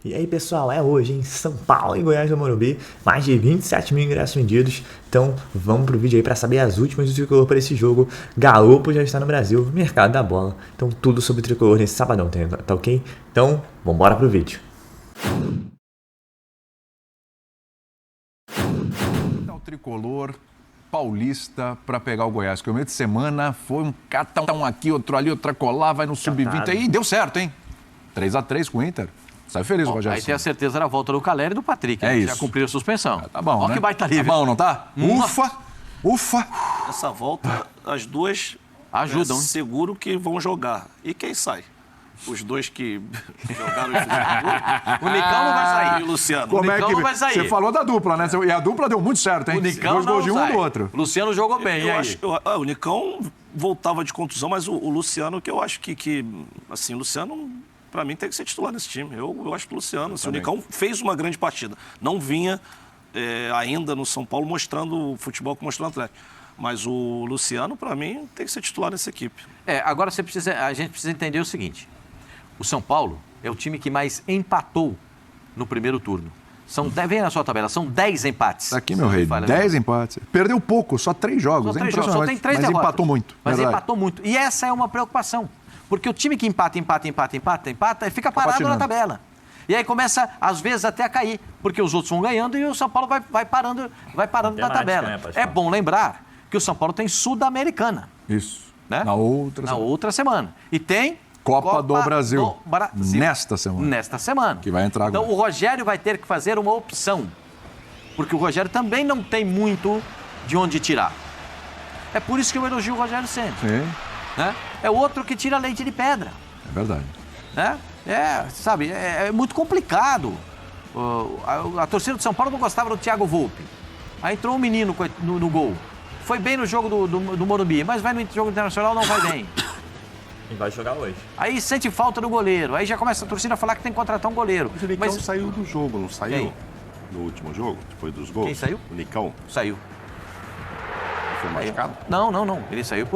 E aí, pessoal, é hoje em São Paulo e Goiás do Morumbi, mais de 27 mil ingressos vendidos. Então, vamos pro vídeo aí para saber as últimas do Tricolor para esse jogo. Galopo já está no Brasil, mercado da bola. Então, tudo sobre o Tricolor nesse sabadão, tá ok? Então, vambora pro vídeo. O Tricolor paulista para pegar o Goiás, que o meio de semana foi um catão aqui, outro ali, outra colar, vai no sub-20 aí, deu certo, hein? 3-3 com o Inter. Saiu feliz o Rogério. Aí tem a certeza da volta do Caleri e do Patrick. É isso. Já cumpriram a suspensão. Tá bom, Ó, né? que baita livre. Tá bom, não tá? Ufa. Essa volta, as duas ajudam. Seguro que vão jogar. E quem sai? Os dois que jogaram e fizeram gol. O Nicão não vai sair. E o Luciano. Como é Nicão que não vai sair. você falou da dupla, né? E a dupla deu muito certo, hein? O Nicão Dois gols de um sai. do outro. O Luciano jogou bem, e aí? O Nicão voltava de contusão, mas o Luciano, que eu acho que assim, o Luciano, pra mim, tem que ser titular nesse time. Eu acho que o Luciano, assim, o Nicão fez uma grande partida. Não vinha ainda no São Paulo mostrando o futebol que mostrou no Atlético. Mas o Luciano, pra mim, tem que ser titular nessa equipe. Agora a gente precisa entender o seguinte. O São Paulo é o time que mais empatou no primeiro turno. Vem na sua tabela, são 10 empates. Tá aqui, meu rei, 10 empates. Perdeu pouco, só 3 jogos. Só 3 jogos, só tem 3 derrotas. Mas empatou muito. Mas verdade. empatou muito. E essa é uma preocupação. Porque o time que empata, e fica parado na tabela. E aí começa, às vezes, até a cair. Porque os outros vão ganhando e o São Paulo vai parando na tabela. Né, é bom lembrar que o São Paulo tem Sul-Americana. Isso. Né? Na outra semana. E tem Copa do Brasil. Nesta semana. Que vai entrar agora. Então o Rogério vai ter que fazer uma opção. Porque o Rogério também não tem muito de onde tirar. É por isso que eu elogio o Rogério Ceni. Sim. Né? É outro que tira leite de pedra. É verdade. Né? É muito complicado. A torcida do São Paulo não gostava do Thiago Volpi. Aí entrou um menino no gol. Foi bem no jogo do Morumbi, mas vai no jogo internacional, não vai bem. E vai jogar hoje. Aí sente falta do goleiro. Aí já começa a torcida a falar que tem que contratar um goleiro. O Nicão saiu do jogo, não saiu? Quem? No último jogo, depois dos gols? Quem saiu? O Nicão. Saiu. Foi machucado? Não. Ele saiu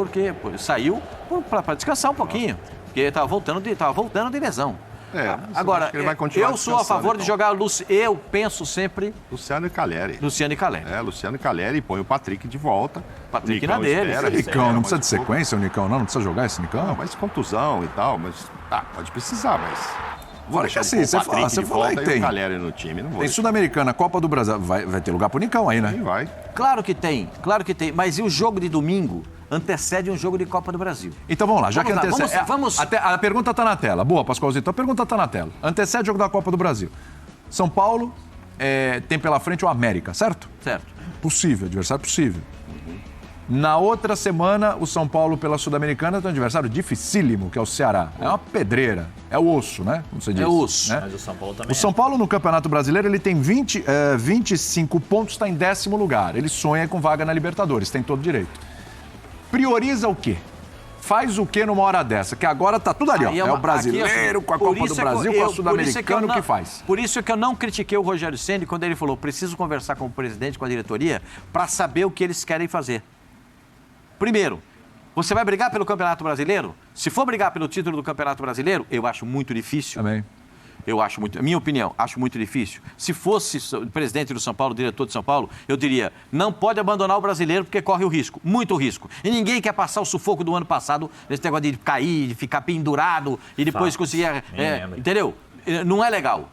saiu para descansar um pouquinho. Porque ele estava voltando de lesão. Agora, ele vai continuar eu sou a favor então. de jogar eu penso sempre... Luciano e Caleri. Luciano e Caleri, e põe o Patrick de volta. Patrick na dele. Nicão, não precisa de sequência o Nicão, não? Não precisa jogar esse Nicão? Não, mas contusão e tal, mas pode precisar, mas... Vou deixar assim, o Patrick de volta tem. E o Caleri no time. Não vou tem Sul-Americana, Copa do Brasil, vai ter lugar pro Nicão aí, né? Sim, vai. Claro que tem. Mas e o jogo de domingo antecede um jogo de Copa do Brasil? Então vamos lá, já que antecede... Vamos. A pergunta está na tela. Boa, Pascoalzito, a pergunta está na tela. Antecede o jogo da Copa do Brasil. São Paulo tem pela frente o América, certo? Certo. Possível, adversário possível. Na outra semana, o São Paulo pela Sul-Americana tem um adversário dificílimo, que é o Ceará. É uma pedreira, é o osso, né? Como você disse. É o osso. Né? Mas o São Paulo também. O São Paulo no Campeonato Brasileiro, ele tem 25 pontos, está em 10º lugar. Ele sonha com vaga na Libertadores, tem todo direito. Prioriza o quê? Faz o quê numa hora dessa? Que agora tá tudo ali, ó. É o brasileiro com a Copa do Brasil, com a Sul-Americana, o que faz? Por isso é que eu não critiquei o Rogério Ceni quando ele falou: preciso conversar com o presidente, com a diretoria, para saber o que eles querem fazer. Primeiro, você vai brigar pelo Campeonato Brasileiro? Se for brigar pelo título do Campeonato Brasileiro, eu acho muito difícil. Também. Minha opinião, acho muito difícil. Se fosse o presidente do São Paulo, o diretor de São Paulo, eu diria, não pode abandonar o brasileiro porque corre o risco, muito risco. E ninguém quer passar o sufoco do ano passado, nesse negócio de cair, de ficar pendurado e depois conseguir... entendeu? Não é legal.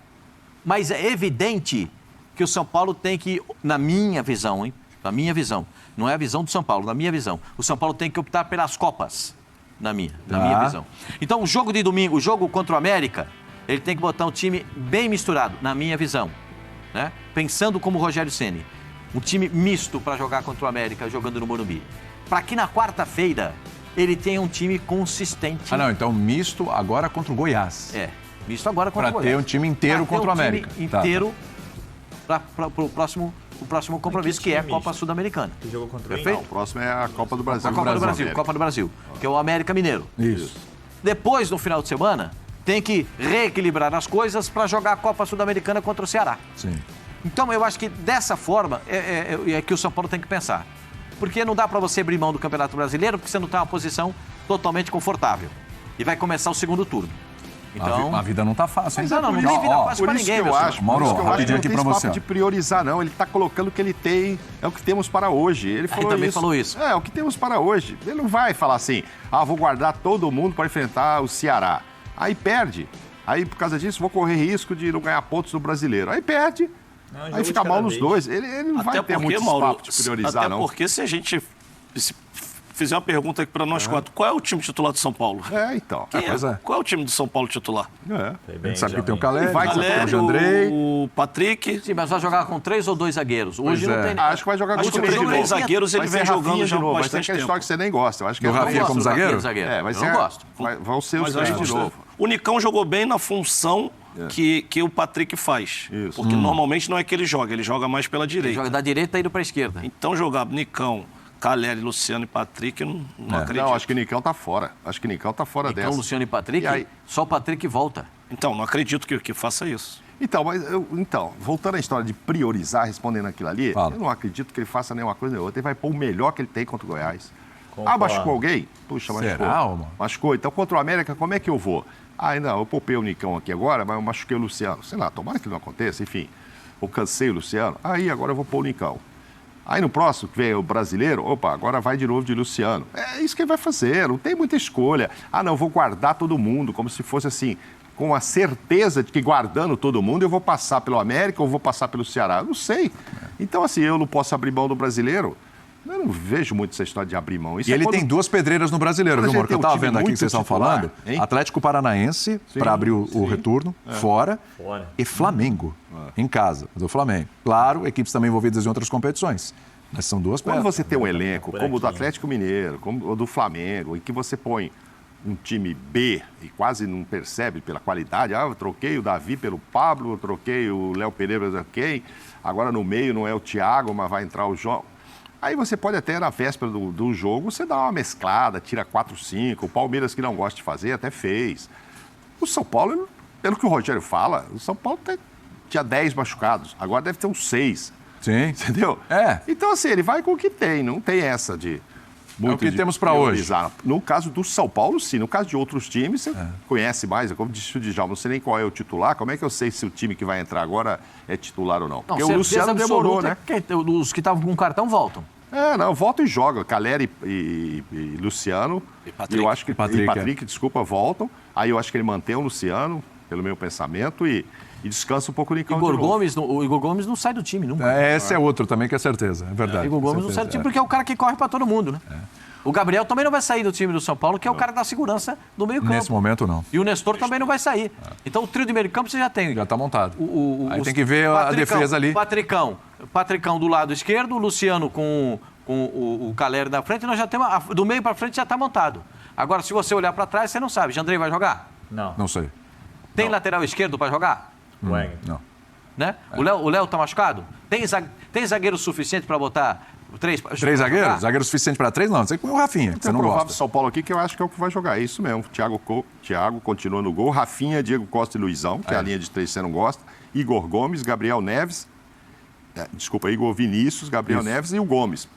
Mas é evidente que o São Paulo tem que, na minha visão, não é a visão do São Paulo, na minha visão, o São Paulo tem que optar pelas Copas, na minha visão. Então, o jogo de domingo, o jogo contra o América, ele tem que botar um time bem misturado, na minha visão. Né? Pensando como o Rogério Ceni. Um time misto para jogar contra o América, jogando no Morumbi. Para que na quarta-feira ele tenha um time consistente. Então misto agora contra o Goiás. Misto agora contra o Goiás. Para ter um time inteiro contra o América. Time inteiro para o próximo compromisso, que é a Copa Sul-Americana. Que jogou contra Perfeito? Não, o próximo é a Copa do Brasil. Copa do Brasil, que é o América Mineiro. Isso. Depois, no final de semana, tem que reequilibrar as coisas para jogar a Copa Sul-Americana contra o Ceará. Sim. Então, eu acho que dessa forma é que o São Paulo tem que pensar. Porque não dá para você abrir mão do Campeonato Brasileiro porque você não está em uma posição totalmente confortável. E vai começar o segundo turno. Então... A vida não tá fácil, hein? Não tem vida fácil pra ninguém, meu senhor. Mauro, por isso que eu acho que rapidinho não aqui tem pra esse você. papo de priorizar, não. Ele tá colocando o que ele tem, é o que temos para hoje. Ele falou também isso. falou isso. É o que temos para hoje. Ele não vai falar assim, vou guardar todo mundo para enfrentar o Ceará. Aí perde. Aí, por causa disso, vou correr risco de não ganhar pontos no Brasileiro. Aí perde. Aí fica mal nos dois. Ele não vai ter muito papo de priorizar, não. Até porque se a gente fizer uma pergunta aqui para nós quatro, qual é o time titular do São Paulo? Então. Pois é. Qual é o time do São Paulo titular? A gente sabe que tem o Caleri, Vai tem o Jandrei. O Patrick. Sim, mas vai jogar com 3 ou 2 zagueiros. Hoje não tem... Acho que vai jogar com Acho que o time de com novo. 3 zagueiros ele Vai ser vem jogando Rafinha já de novo. há Vai ser bastante aquela tempo. história que você nem gosta. Eu acho que Do é Rafinha como zagueiro? Vai vai ser... ser, Eu não gosto. Vão ser os Mas três acho de que novo. o Nicão jogou bem na função que o Patrick faz. Isso. Porque normalmente não é que ele joga mais pela Ele direita. joga da direita indo pra esquerda. Então jogar Nicão, Caleri, Luciano e Patrick, eu não acredito. Não, acho que o Nicão tá fora. Acho que o Nicão tá fora Então, dessa. Luciano e Patrick, E aí? só o Patrick volta. Então, não acredito que faça isso. Então, voltando à história de priorizar, respondendo aquilo ali, Fala. eu não acredito que ele faça nenhuma coisa nem outra. Ele vai pôr o melhor que ele tem contra o Goiás. Machucou alguém? Puxa, machucou. Será, mano? Machucou. Então, contra o América, como é que eu vou? Não, eu poupei o Nicão aqui agora, mas eu machuquei o Luciano. Sei lá, tomara que não aconteça, enfim. Eu cansei o Luciano. Agora eu vou pôr o Nicão. Aí no próximo, que vem o brasileiro, agora vai de novo de Luciano. É isso que ele vai fazer, não tem muita escolha. Não, vou guardar todo mundo, como se fosse assim, com a certeza de que guardando todo mundo eu vou passar pelo América ou vou passar pelo Ceará. Eu não sei. Então, assim, eu não posso abrir mão do brasileiro. Eu não vejo muito essa história de abrir mão. Isso E é ele quando- tem 2 pedreiras no Brasileiro, Quando viu, a amor? gente Que eu tem um tava time vendo aqui que muito vocês estão titular, falando. hein? Atlético Paranaense, para abrir o retorno, fora. E Flamengo, em casa, do Flamengo. Claro, equipes também envolvidas em outras competições. Mas são 2 Quando pedras. você tem um elenco como o do Atlético Mineiro, como o do Flamengo, em que você põe um time B e quase não percebe pela qualidade, eu troquei o Davi pelo Pablo, eu troquei o Léo Pereira pelo quem, agora no meio não é o Thiago, mas vai entrar o João. Aí você pode até, na véspera do jogo, você dá uma mesclada, tira 4, 5, o Palmeiras que não gosta de fazer, até fez. O São Paulo, pelo que o Rogério fala, o São Paulo tinha 10 machucados, agora deve ter uns 6. Sim. Entendeu? Então, assim, ele vai com o que tem, não tem essa de... o que de temos pra hoje. priorizar. No caso do São Paulo, sim. No caso de outros times, você conhece mais. Como disse o Djalma, não sei nem qual é o titular. Como é que eu sei se o time que vai entrar agora é titular ou não? Porque o Luciano demorou, né? Os que estavam com cartão voltam. Volta e joga. Caleri e Luciano. E Patrick. Eu acho que, E Patrick, desculpa, voltam. Aí eu acho que ele mantém o Luciano, pelo meu pensamento, e descansa um pouco o Nicão de novo. O Igor Gomes não sai do time nunca. Esse é outro também que é certeza, é verdade. O Igor Gomes não sai do time porque é o cara que corre pra todo mundo, né? O Gabriel também não vai sair do time do São Paulo, que é o cara da segurança do meio campo. Nesse momento, não. E o Nestor também não vai sair. Então o trio de meio campo você já tem. Já está montado. Aí os- tem que ver a defesa ali. Patricão do lado esquerdo, o Luciano com o Caleri na frente, nós já temos. Do meio para frente já está montado. Agora, se você olhar para trás, você não sabe. Jandrei vai jogar? Não sei. Tem lateral esquerdo para jogar? Não. Né? O Léo tá machucado? Tem zagueiro suficiente para botar 3 3 zagueiros? Zagueiro suficiente para 3? Não, você põe o Rafinha, que você Tem um não provável gosta. São Paulo aqui que eu acho que é o que vai jogar. É isso mesmo. Thiago continua no gol. Rafinha, Diego Costa e Luizão, que é a linha de 3 que você não gosta. Igor Gomes, Gabriel Neves. Igor Vinícius, Gabriel Neves e o Gomes.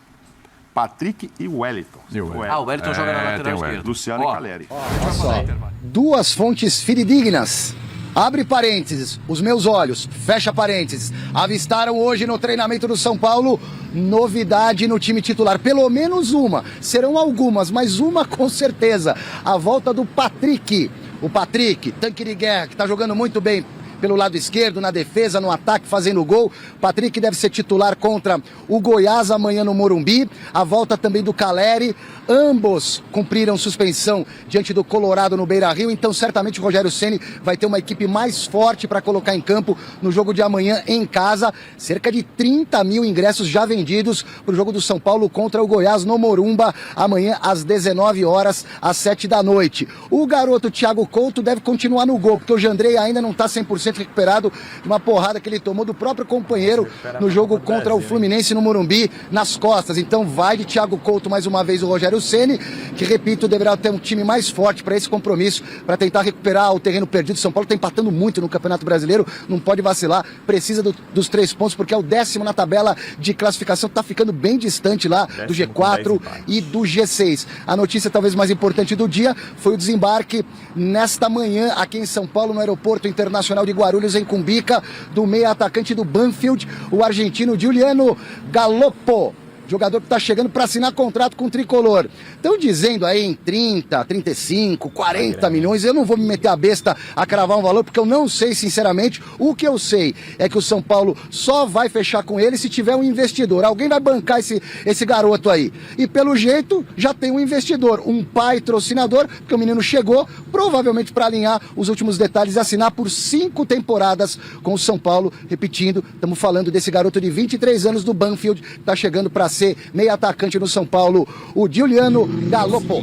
Patrick e o Wellington. o Wellington joga na lateral tem o esquerda. Luciano e Caleri. Olha só, 2 fontes fidedignas. Abre parênteses, os meus olhos, fecha parênteses. Avistaram hoje no treinamento do São Paulo novidade no time titular. Pelo menos uma. Serão algumas, mas uma com certeza. A volta do Patrick. O Patrick, tanque de guerra, que está jogando muito bem pelo lado esquerdo, na defesa, no ataque, fazendo gol. Patrick deve ser titular contra o Goiás amanhã no Morumbi. A volta também do Caleri. Ambos cumpriram suspensão diante do Colorado no Beira-Rio, então certamente o Rogério Ceni vai ter uma equipe mais forte para colocar em campo no jogo de amanhã em casa. Cerca de 30 mil ingressos já vendidos para o jogo do São Paulo contra o Goiás no Morumba, amanhã às 19 horas, às 7 da noite. O garoto Thiago Couto deve continuar no gol, porque o Jandrei ainda não está 100%. 100% recuperado de uma porrada que ele tomou do próprio companheiro no jogo contra o Fluminense no Morumbi, nas costas. Então vai de Thiago Couto mais uma vez o Rogério Ceni, que, repito, deverá ter um time mais forte para esse compromisso, para tentar recuperar o terreno perdido. São Paulo está empatando muito no Campeonato Brasileiro, não pode vacilar, precisa dos 3 pontos, porque é o 10º na tabela de classificação, está ficando bem distante lá do G4 e do G6. A notícia talvez mais importante do dia foi o desembarque nesta manhã aqui em São Paulo, no Aeroporto Internacional de Guarulhos, em Cumbica, do meia atacante do Banfield, o argentino Giuliano Galoppo. Jogador que está chegando para assinar contrato com o Tricolor. Estão dizendo aí em 30, 35, 40 milhões. Eu não vou me meter a besta a cravar um valor, porque eu não sei, sinceramente. O que eu sei é que o São Paulo só vai fechar com ele se tiver um investidor. Alguém vai bancar esse garoto aí. E pelo jeito, já tem um investidor, um patrocinador, porque o menino chegou, provavelmente para alinhar os últimos detalhes e assinar por 5 temporadas com o São Paulo. Repetindo, estamos falando desse garoto de 23 anos do Banfield, que está chegando para ser meio atacante no São Paulo, o Giuliano Galoppo.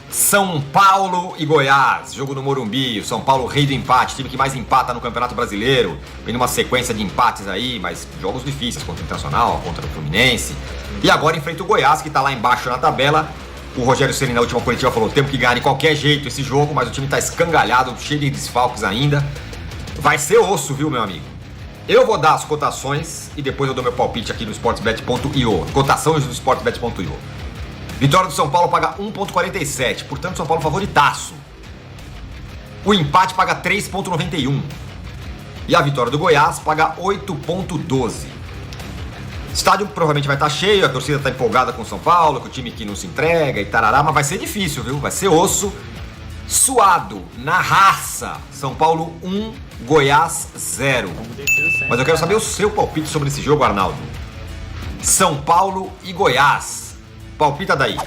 São Paulo e Goiás, jogo no Morumbi, o São Paulo rei do empate, time que mais empata no Campeonato Brasileiro, vem numa sequência de empates aí, mas jogos difíceis contra o Internacional, contra o Fluminense, e agora enfrenta o Goiás, que tá lá embaixo na tabela. O Rogério Ceni na última coletiva falou, temos que ganhar de qualquer jeito esse jogo, mas o time tá escangalhado, cheio de desfalques ainda, vai ser osso, viu, meu amigo? Eu vou dar as cotações e depois eu dou meu palpite aqui no sportsbet.io. Cotações do sportsbet.io. Vitória do São Paulo paga 1,47, portanto São Paulo favoritaço. O empate paga 3,91. E a vitória do Goiás paga 8,12. Estádio provavelmente vai estar cheio, a torcida está empolgada com o São Paulo, com o time que não se entrega e tarará, mas vai ser difícil, viu? Vai ser osso. Suado, na raça. São Paulo 1, Goiás 0. Mas eu quero saber o seu palpite sobre esse jogo, Arnaldo. São Paulo e Goiás. Palpita daí.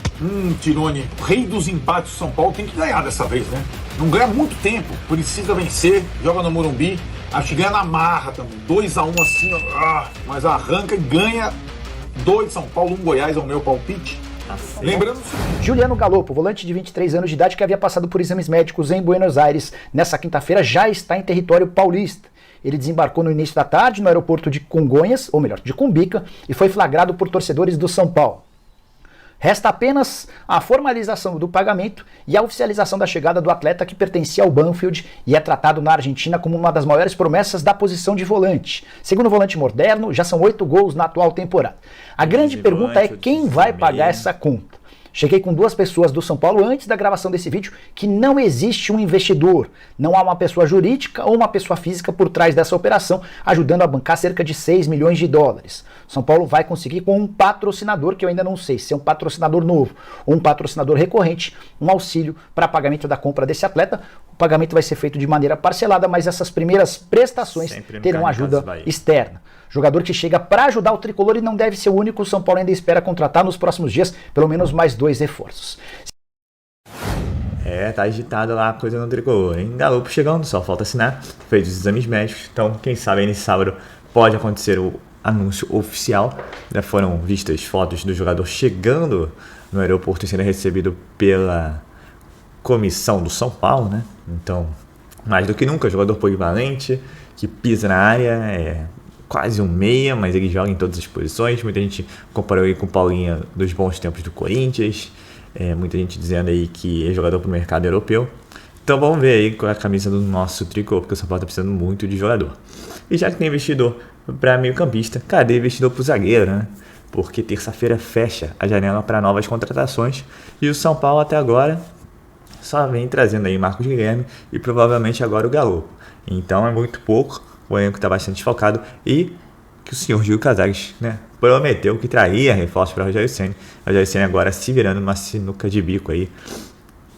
Tirone, rei dos empates, São Paulo tem que ganhar dessa vez, né? Não ganha muito tempo, precisa vencer, joga no Morumbi, acho que ganha na marra também. 2-1 assim, ó, mas arranca e ganha. 2 São Paulo, 1 Goiás é o meu palpite. Lembrando, Giuliano Galoppo, volante de 23 anos de idade que havia passado por exames médicos em Buenos Aires nessa quinta-feira, já está em território paulista. Ele desembarcou no início da tarde no aeroporto de Congonhas, ou melhor, de Cumbica, e foi flagrado por torcedores do São Paulo. Resta apenas a formalização do pagamento e a oficialização da chegada do atleta que pertencia ao Banfield e é tratado na Argentina como uma das maiores promessas da posição de volante. Segundo o volante moderno, já são 8 gols na atual temporada. A grande pergunta é quem vai pagar essa conta. Cheguei com 2 pessoas do São Paulo antes da gravação desse vídeo que não existe um investidor. Não há uma pessoa jurídica ou uma pessoa física por trás dessa operação, ajudando a bancar cerca de 6 milhões de dólares. São Paulo vai conseguir com um patrocinador, que eu ainda não sei se é um patrocinador novo ou um patrocinador recorrente, um auxílio para pagamento da compra desse atleta. O pagamento vai ser feito de maneira parcelada, mas essas primeiras prestações terão ajuda externa. Jogador que chega para ajudar o tricolor e não deve ser o único. O São Paulo ainda espera contratar nos próximos dias pelo menos mais 2 reforços. Tá agitado lá a coisa no tricolor, hein? Galoppo chegando, só falta assinar, fez os exames médicos, então quem sabe aí nesse sábado pode acontecer o anúncio oficial. Já foram vistas fotos do jogador chegando no aeroporto e sendo recebido pela comissão do São Paulo, né? Então, mais do que nunca, jogador polivalente, que pisa na área, quase um meia, mas ele joga em todas as posições. Muita gente comparou ele com o Paulinho dos bons tempos do Corinthians. Muita gente dizendo aí que é jogador para o mercado europeu. Então vamos ver aí com a camisa do nosso tricolor, porque o São Paulo está precisando muito de jogador. E já que tem investidor para meio campista, cadê investidor para o zagueiro, né? Porque terça-feira fecha a janela para novas contratações e o São Paulo até agora só vem trazendo aí Marcos Guilherme e provavelmente agora o Galoppo. Então é muito pouco, o elenco está bastante desfalcado e que o senhor Júlio Casares, né, prometeu que traria reforços para o Rogério Ceni. O Rogério Ceni agora se virando numa sinuca de bico aí,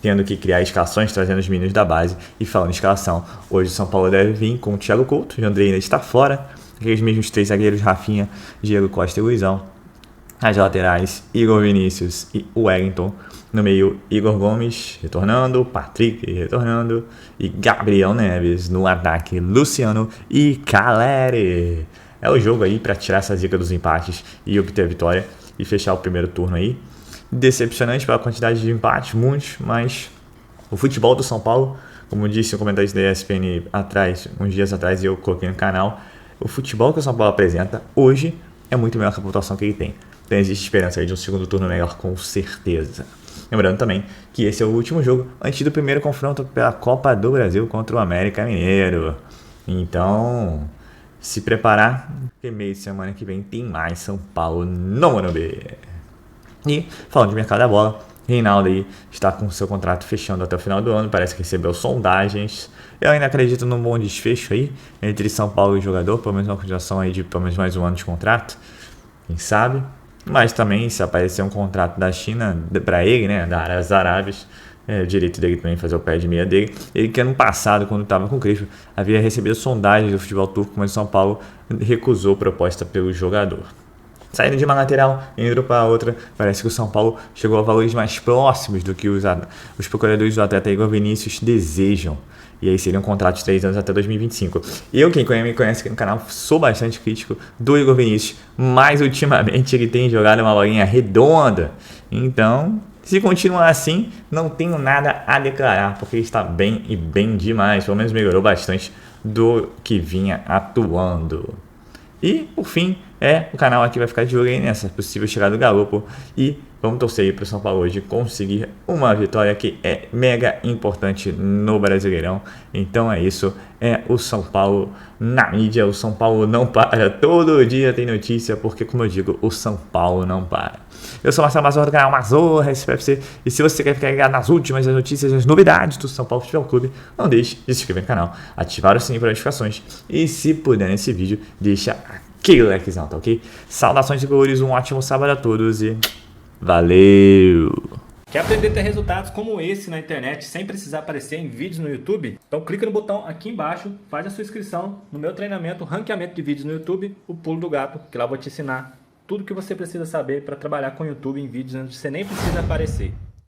tendo que criar escalações, trazendo os meninos da base. E falando em escalação, hoje o São Paulo deve vir com o Thiago Couto, o André ainda está fora, aqueles mesmos 3 zagueiros, Rafinha, Diego Costa e Luizão. As laterais, Igor Vinícius e Wellington. No meio, Igor Gomes retornando, Patrick retornando e Gabriel Neves. No ataque, Luciano e Caleri. É o jogo aí para tirar essa zica dos empates e obter a vitória e fechar o primeiro turno aí. Decepcionante pela quantidade de empates, muitos, mas o futebol do São Paulo como disse o comentarista da ESPN uns dias atrás, e eu coloquei no canal, o futebol que o São Paulo apresenta hoje é muito melhor que a pontuação que ele tem. Então existe esperança aí de um segundo turno melhor, com certeza. Lembrando também que esse é o último jogo antes do primeiro confronto pela Copa do Brasil contra o América Mineiro. Então, se preparar, porque meio de semana que vem tem mais São Paulo no Morumbi. E, falando de mercado da bola, Reinaldo aí está com seu contrato fechando até o final do ano, parece que recebeu sondagens. Eu ainda acredito num bom desfecho aí entre São Paulo e o jogador, pelo menos uma continuação aí de pelo menos mais um ano de contrato, quem sabe. Mas também, se aparecer um contrato da China para ele, né, das Arábias, é direito dele também fazer o pé de meia dele. Ele que ano passado, quando estava com o Crespo, havia recebido sondagens do futebol turco, mas o São Paulo recusou a proposta pelo jogador. Saindo de uma lateral, indo para a outra, parece que o São Paulo chegou a valores mais próximos do que os procuradores do atleta Igor Vinícius desejam. E aí seria um contrato de 3 anos até 2025. Eu, quem me conhece aqui no canal, sou bastante crítico do Igor Vinícius, mas ultimamente ele tem jogado uma bolinha redonda. Então, se continuar assim, não tenho nada a declarar, porque ele está bem e bem demais. Pelo menos melhorou bastante do que vinha atuando. E, por fim, o canal aqui vai ficar de olho aí nessa possível chegada do Galopo. E vamos torcer aí para o São Paulo hoje conseguir uma vitória que é mega importante no Brasileirão. Então é isso, é o São Paulo na mídia. O São Paulo não para, todo dia tem notícia, porque, como eu digo, o São Paulo não para. Eu sou o Marcelo Mazorra do canal Mazorra SPFC, e se você quer ficar ligado nas últimas notícias e as novidades do São Paulo Futebol Clube, não deixe de se inscrever no canal, ativar o sininho para notificações e, se puder nesse vídeo, deixa aquele likezão, tá ok? Saudações de cores, um ótimo sábado a todos e valeu! Quer aprender a ter resultados como esse na internet sem precisar aparecer em vídeos no YouTube? Então clica no botão aqui embaixo, faz a sua inscrição no meu treinamento, ranqueamento de vídeos no YouTube, o Pulo do Gato, que lá eu vou te ensinar tudo que você precisa saber para trabalhar com o YouTube em vídeos onde você nem precisa aparecer.